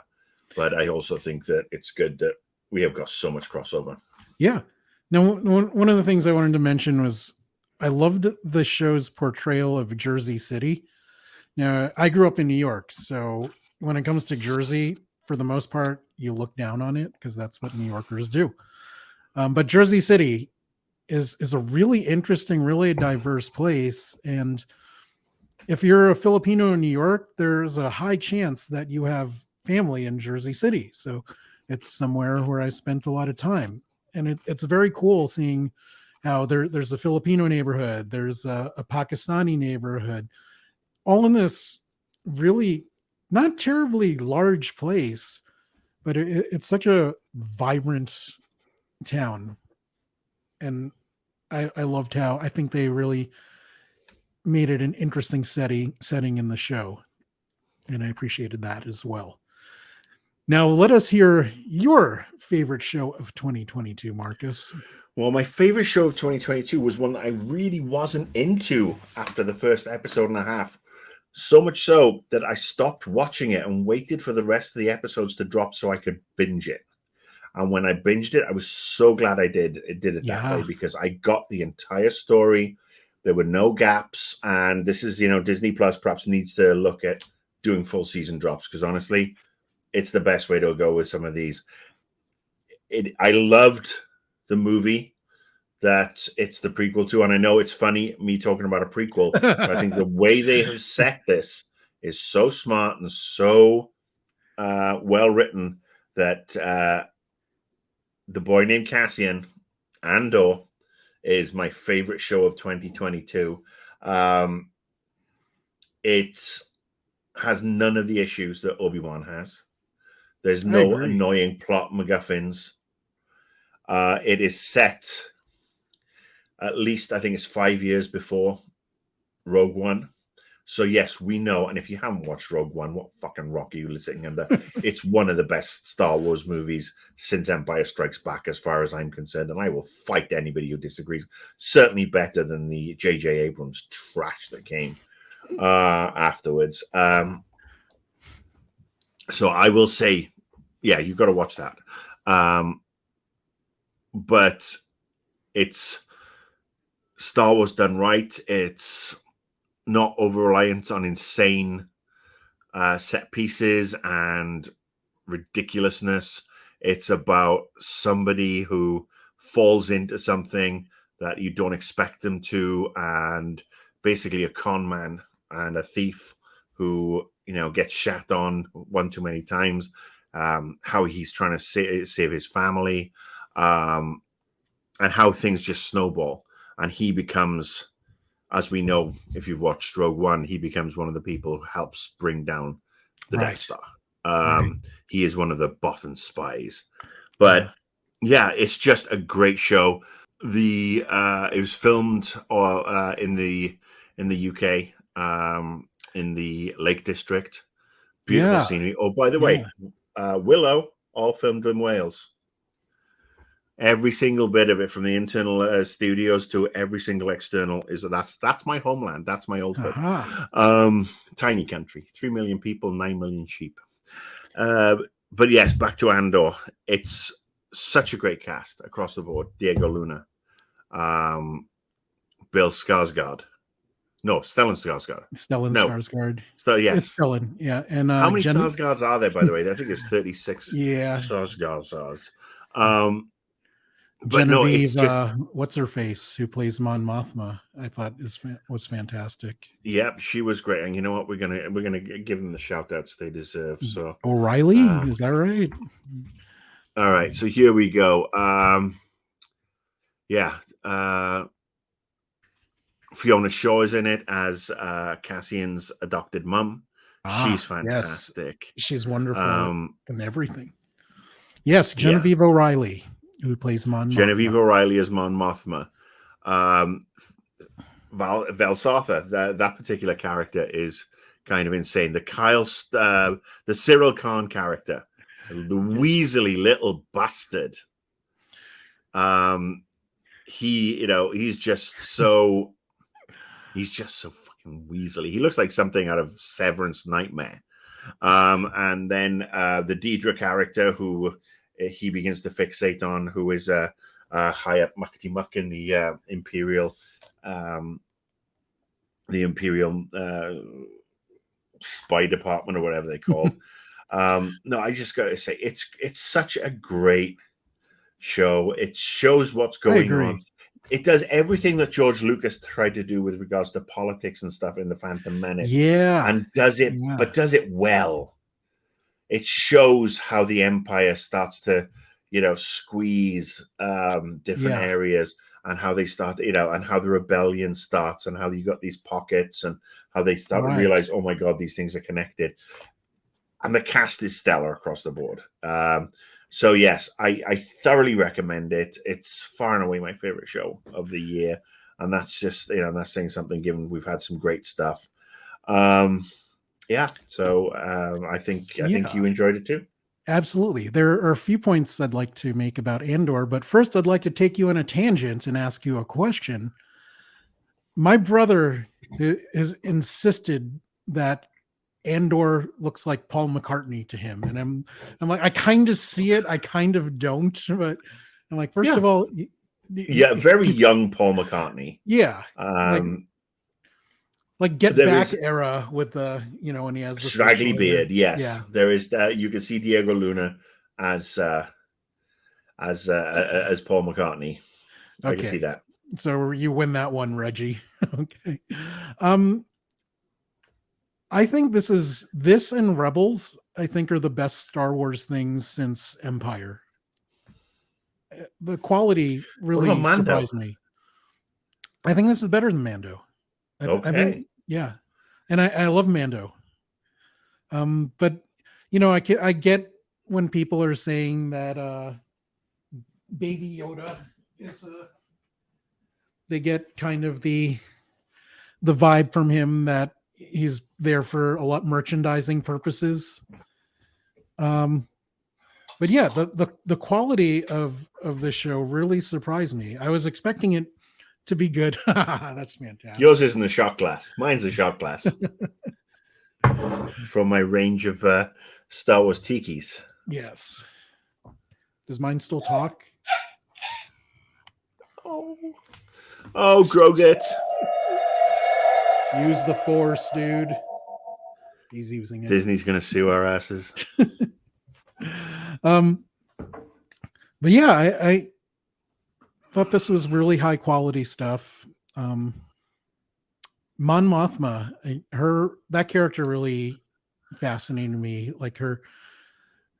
but I also think that it's good that we have got so much crossover. Yeah. Now, one of the things I wanted to mention was I loved the show's portrayal of Jersey City. Now, I grew up in New York, so when it comes to Jersey, for the most part, you look down on it because that's what New Yorkers do. But Jersey City is a really interesting, really diverse place. And if you're a Filipino in New York, there's a high chance that you have family in Jersey City. So it's somewhere where I spent a lot of time. And it's very cool seeing how there's a Filipino neighborhood, there's a Pakistani neighborhood, all in this really not terribly large place, but it's such a vibrant town. And I loved how I think they really made it an interesting setting in the show. And I appreciated that as well. Now let us hear your favorite show of 2022, Marcus. Well, my favorite show of 2022 was one that I really wasn't into after the first episode and a half. So much so that I stopped watching it and waited for the rest of the episodes to drop so I could binge it. And when I binged it, I was so glad I did it that way, because I got the entire story. There were no gaps. And this is, Disney Plus perhaps needs to look at doing full season drops, because honestly, it's the best way to go with some of these. I loved the movie that it's the prequel to, and I know it's funny me talking about a prequel, but I think the way they have set this is so smart and so well written that The Boy Named Cassian, Andor, is my favorite show of 2022. It has none of the issues that Obi-Wan has. There's no annoying plot MacGuffins. It is set at least, I think it's 5 years before Rogue One. So yes, we know. And if you haven't watched Rogue One, what fucking rock are you sitting under? It's one of the best Star Wars movies since Empire Strikes Back, as far as I'm concerned. And I will fight anybody who disagrees. Certainly better than the J.J. Abrams trash that came afterwards. So I will say, yeah, you've got to watch that. But it's Star Wars done right. It's not over-reliant on insane set pieces and ridiculousness. It's about somebody who falls into something that you don't expect them to, and basically a con man and a thief who, gets shat on one too many times, how he's trying to save his family, and how things just snowball. And he becomes, as we know, if you've watched Rogue One, he becomes one of the people who helps bring down the Death Star. He is one of the Bothan spies. But yeah, it's just a great show. It was filmed in the UK, in the Lake District. Beautiful scenery. Oh, by the way, Willow, all filmed in Wales. Every single bit of it, from the internal studios to every single external, that's my homeland. That's my old tiny country, 3 million people, 9 million sheep. But yes, back to Andor. It's such a great cast across the board. Diego Luna, Bill Skarsgård. No, Stellan Skarsgård. Skarsgård. So yeah, it's Stellan. Yeah, and how many Skarsgårds are there, by the way? I think it's 36. Yeah, Skarsgårds. But Genevieve, no, it's just what's her face, who plays Mon Mothma, I thought was fantastic. Yep, she was great, and you know what? We're gonna give them the shout outs they deserve. So O'Reilly, is that right? All right, so here we go. Fiona Shaw is in it as Cassian's adopted mum. She's fantastic. Yes. She's wonderful and everything. Yes, Genevieve O'Reilly, who plays Mon Mothma. Genevieve O'Reilly as Mon Mothma. Velsartha, that particular character is kind of insane. The Cyril Khan character, the weaselly little bastard. He's just so fucking weaselly. He looks like something out of Severance Nightmare. And then the Deidre character, who he begins to fixate on, who is a high up muckety muck in the Imperial spy department, or whatever they call. No, I just got to say, it's such a great show. It shows what's going on. It does everything that George Lucas tried to do with regards to politics and stuff in The Phantom Menace. Yeah. And does it well. It shows how the Empire starts to, squeeze different areas, and how they start, and how the rebellion starts, and how you got these pockets, and how they start to realize, oh my God, these things are connected. And the cast is stellar across the board. So yes, I thoroughly recommend it. It's far and away my favorite show of the year. and that's just that's saying something. Given we've had some great stuff, yeah. So I think you enjoyed it too. Absolutely. There are a few points I'd like to make about Andor, but first I'd like to take you on a tangent and ask you a question. My brother has insisted that Andor looks like Paul McCartney to him, and I'm like, I kind of see it, I kind of don't, but I'm like, first of all, very young Paul McCartney. Yeah, like Get Back era with the when he has the straggly beard. Yes, yeah. There is that. You can see Diego Luna as Paul McCartney. Okay. I can see that. So you win that one, Reggie. Okay. I think this and Rebels, I think, are the best Star Wars things since Empire. The quality really surprised me. I think this is better than Mando. I think, yeah. And I love Mando. But I get when people are saying that Baby Yoda is they get kind of the vibe from him that he's there for a lot merchandising purposes. But yeah, the quality of the show really surprised me. I was expecting it to be good. That's fantastic. Yours isn't a shot glass. Mine's a shot glass. From my range of Star Wars tikis. Yes. Does mine still talk? Oh, Groget. Use the Force, dude. He's using it. Disney's gonna sue our asses. But yeah, I thought this was really high quality stuff. Mon Mothma, that character really fascinated me. Like her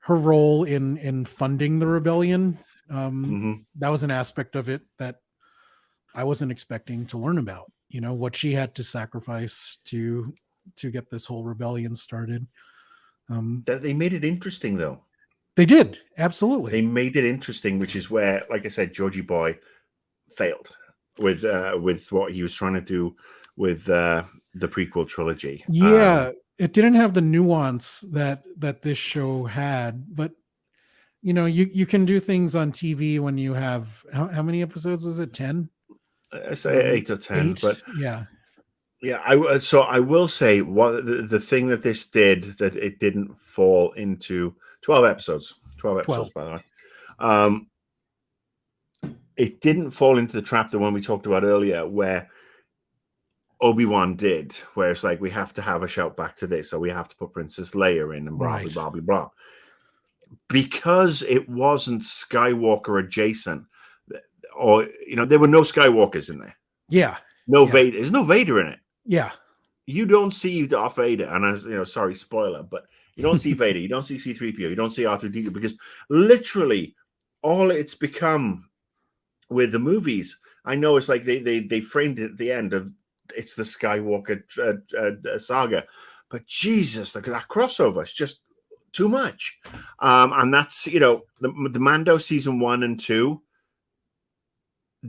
role in funding the rebellion. That was an aspect of it that I wasn't expecting to learn about. What she had to sacrifice to get this whole rebellion started. They made it interesting, though. They did, absolutely. They made it interesting, which is where, like I said, Georgie Boy failed with what he was trying to do with the prequel trilogy. Yeah, it didn't have the nuance that this show had, but you can do things on TV when you have how many episodes was it? 10? I say 8 or 10, 8? but yeah. So I will say what the thing that this did that it didn't fall into 12 episodes. 12 episodes, by the way. It didn't fall into the trap that one we talked about earlier, where Obi-Wan did, where it's like we have to have a shout back to this, or we have to put Princess Leia in, and blah blah blah blah. Because it wasn't Skywalker adjacent, or there were no Skywalkers in there. Yeah. Vader. There's no Vader in it. Yeah. You don't see Darth Vader, and sorry, spoiler, but you don't see Vader, you don't see C-3PO, you don't see R2-D2, because literally all it's become with the movies. I know it's like they framed it at the end of it's the Skywalker saga, but Jesus, look at that crossover. It's just too much. And that's, the Mando season 1 and 2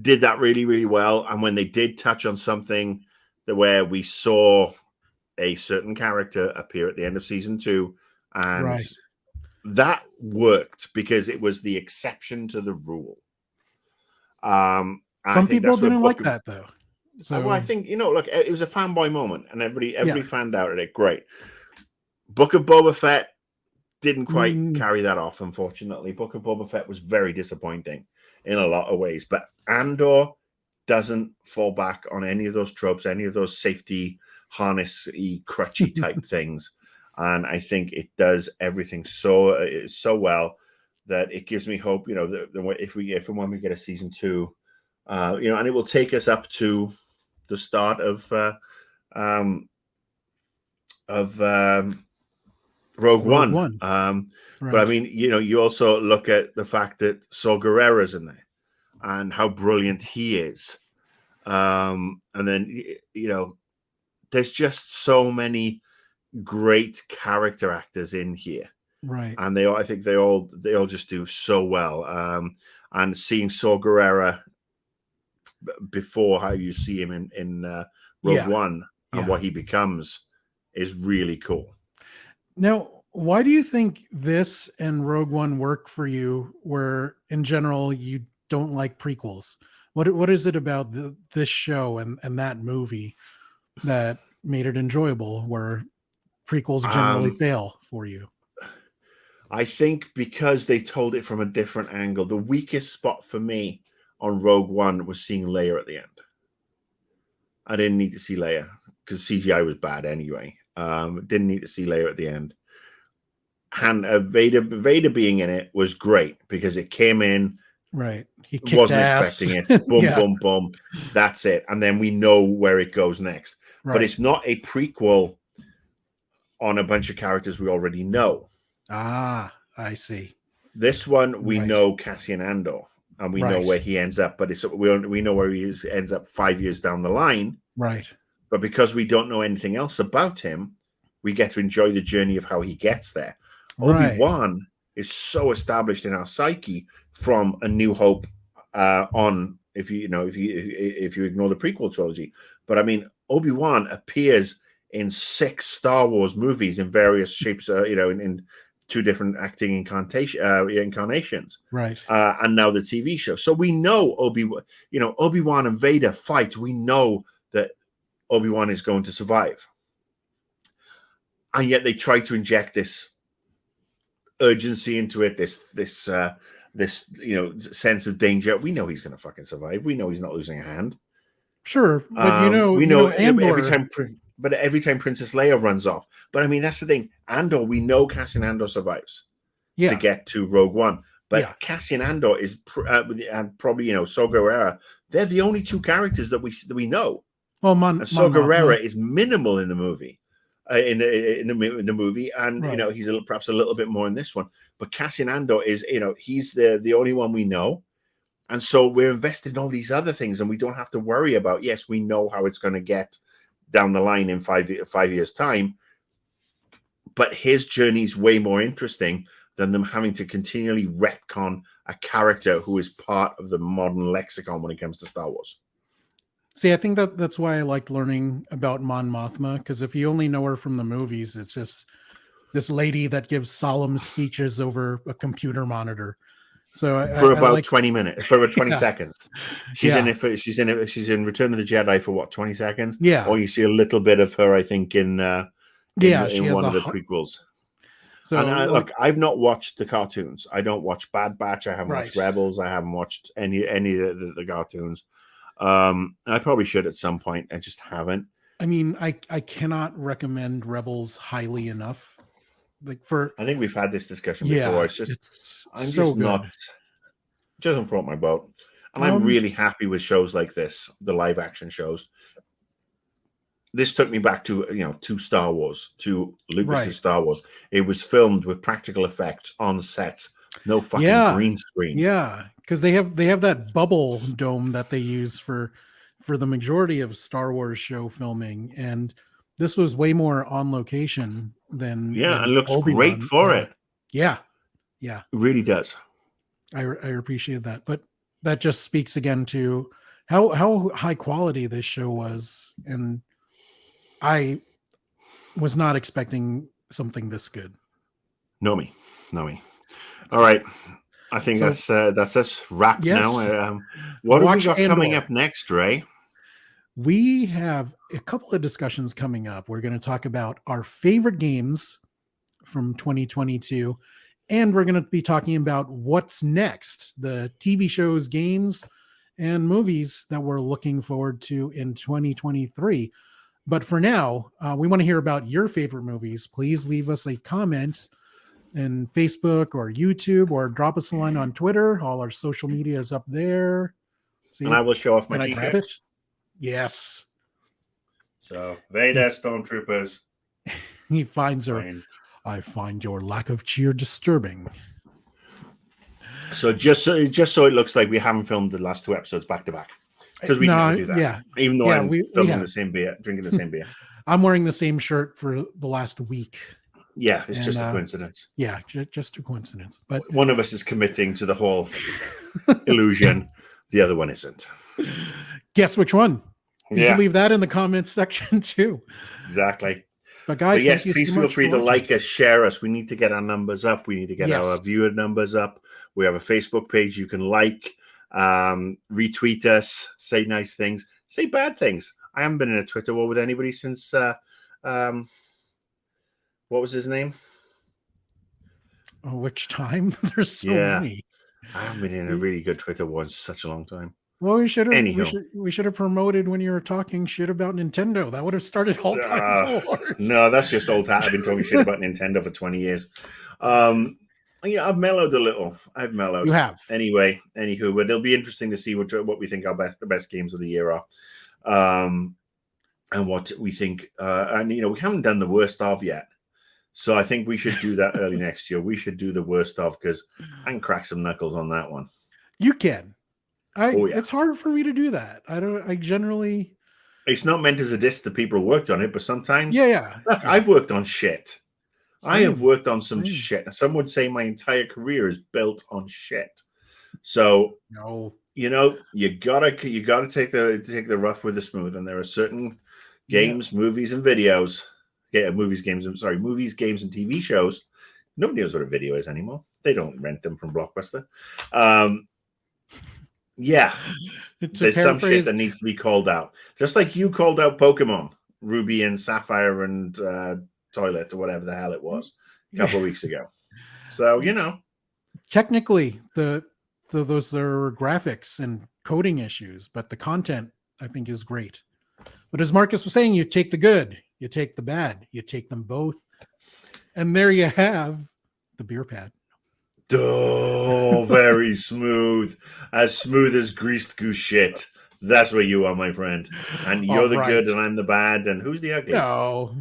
did that really, really well. And when they did touch on something where we saw a certain character appear at the end of season 2, and that worked because it was the exception to the rule. Some people didn't like that, though. So I think, look, it was a fanboy moment, and everybody fanned out at it. Great. Book of Boba Fett didn't quite carry that off, unfortunately. Book of Boba Fett was very disappointing in a lot of ways, but Andor doesn't fall back on any of those tropes, any of those safety harness-y, crutchy type things. And I think it does everything so well that it gives me hope, that if and when we get a season 2, and it will take us up to the start of Rogue One. But I mean, you also look at the fact that Saw Gerrera's in there and how brilliant he is. And then, there's just so many great character actors in here. Right. And I think they all just do so well. And seeing Saw Gerrera before how you see him in Rogue One and Yeah. what he becomes is really cool. Now, why do you think this and Rogue One work for you, where in general you don't like prequels? What is it about this show and that movie that made it enjoyable, where prequels generally fail for you? I think because they told it from a different angle. The weakest spot for me on Rogue One was seeing Leia at the end. I didn't need to see Leia because CGI was bad anyway. Didn't need to see Leia at the end. And Vader being in it was great because it came in. Right. He wasn't expecting it. Boom, boom, boom. That's it. And then we know where it goes next. Right. But it's not a prequel on a bunch of characters we already know. Ah, I see. This one, we know Cassian Andor, and we know where he ends up. But we know where he ends up 5 years down the line. Right. But because we don't know anything else about him, we get to enjoy the journey of how he gets there. Right. Obi-Wan is so established in our psyche from A New Hope on, if you ignore the prequel trilogy. But I mean, Obi-Wan appears in 6 Star Wars movies in various shapes, in 2 different acting incarnations. Right. And now the TV show. So we know Obi-Wan and Vader fight. We know that Obi-Wan is going to survive. And yet they try to inject this urgency into it, this sense of danger. We know he's going to fucking survive. We know he's not losing a hand. Sure, but we know Andor... every time Princess Leia runs off. But I mean, that's the thing. Andor, we know Cassian Andor survives to get to Rogue One. But Cassian Andor is and probably Saw Gerrera. They're the only 2 characters that we know. Well, Saw Gerrera is minimal in the movie. In the movie, and he's perhaps a little bit more in this one. But Cassian Andor is, he's the only one we know, and so we're invested in all these other things, and we don't have to worry about. Yes, we know how it's going to get down the line in 5 years' time, but his journey is way more interesting than them having to continually retcon a character who is part of the modern lexicon when it comes to Star Wars. See, I think that's why I liked learning about Mon Mothma, because if you only know her from the movies, it's just this lady that gives solemn speeches over a computer monitor. So for about 20 minutes, for about 20 seconds. She's in it. She's in Return of the Jedi for what, 20 seconds? Yeah. Or you see a little bit of her, I think, in one of the prequels. So look, I've not watched the cartoons. I don't watch Bad Batch. I haven't watched Rebels. I haven't watched any of the cartoons. I probably should at some point. I just haven't. I mean, I cannot recommend Rebels highly enough. I think we've had this discussion before. I'm so just not. It doesn't float my boat, and I'm really happy with shows like this, the live action shows. This took me back to Star Wars, to Lucas's Star Wars. It was filmed with practical effects on sets, no fucking green screen. Yeah. Because they have that bubble dome that they use for the majority of Star Wars show filming, and this was way more on location than and looks Obi-Wan. Great for it. Yeah, it really does. I appreciate that, but that just speaks again to how high quality this show was, and I was not expecting something this good. Know me. All right. I think that's us wrapped now. What have we got coming up next, Ray? We have a couple of discussions coming up. We're going to talk about our favorite games from 2022, and we're going to be talking about what's next, the TV shows, games, and movies that we're looking forward to in 2023. But for now, we want to hear about your favorite movies. Please leave us a comment in Facebook or YouTube, or drop us a line on Twitter. All our social media is up there. See, and I will show off my t-shirt. Yes. So Vader, Stormtroopers. He finds her. I find your lack of cheer disturbing. So just so it looks like we haven't filmed the last 2 episodes back to back, because we can do that. Yeah. Even though I'm filming the same beer, drinking the same beer. I'm wearing the same shirt for the last week. Yeah, it's just a coincidence. Yeah, just a coincidence. But one of us is committing to the whole illusion. The other one isn't. Guess which one? You Yeah. can leave that in the comments section too. Exactly. But guys, yes, thank you please so feel much free for to watching. like us, share us. We need to get our numbers up. We need to get our viewer numbers up. We have a Facebook page you can like, retweet us, say nice things, say bad things. I haven't been in a Twitter war with anybody since what was his name? Oh, which time? There's so many. I haven't been in a really good Twitter war in such a long time. Well, we should have promoted when you were talking shit about Nintendo. That would have started all kinds of wars. No, that's just old hat. I've been talking shit about Nintendo for 20 years. I've mellowed a little. I've mellowed. You have. Anyway, anywho, but it'll be interesting to see what we think the best games of the year are. And what we think. And we haven't done the worst of yet. So I think we should do that early next year. We should do the worst of, because I can crack some knuckles on that one. You can. It's hard for me to do that. I generally. It's not meant as a diss to people who worked on it, but sometimes. Yeah. I've worked on shit. Same. I have worked on some shit. Some would say my entire career is built on shit. So no, you gotta take the rough with the smooth. And there are certain games, movies, and videos. Movies, games, and TV shows. Nobody knows what a video is anymore. They don't rent them from Blockbuster. There's some shit that needs to be called out. Just like you called out Pokemon, Ruby and Sapphire and Toilet, or whatever the hell it was, a couple of weeks ago. So, technically, those are graphics and coding issues, but the content, I think, is great. But as Marcus was saying, you take the good, you take the bad, you take them both. And there you have the BeerPad. Oh, very smooth. As smooth as greased goose shit. That's where you are, my friend. And you're the good and I'm the bad. And who's the ugly? No.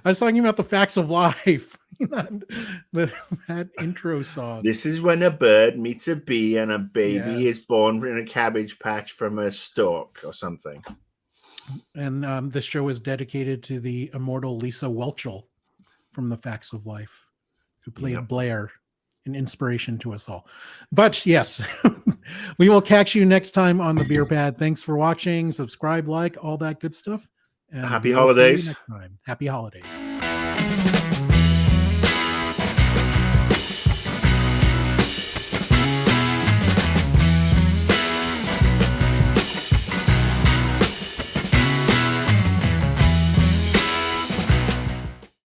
I was talking about the facts of life. that intro song. This is when a bird meets a bee and a baby is born in a cabbage patch from a stalk or something. And this show is dedicated to the immortal Lisa Whelchel from The Facts of Life, who played Blair, an inspiration to us all. But yes, we will catch you next time on the BeerPad. Thanks for watching. Subscribe, like, all that good stuff. And happy holidays. Next time. Happy holidays.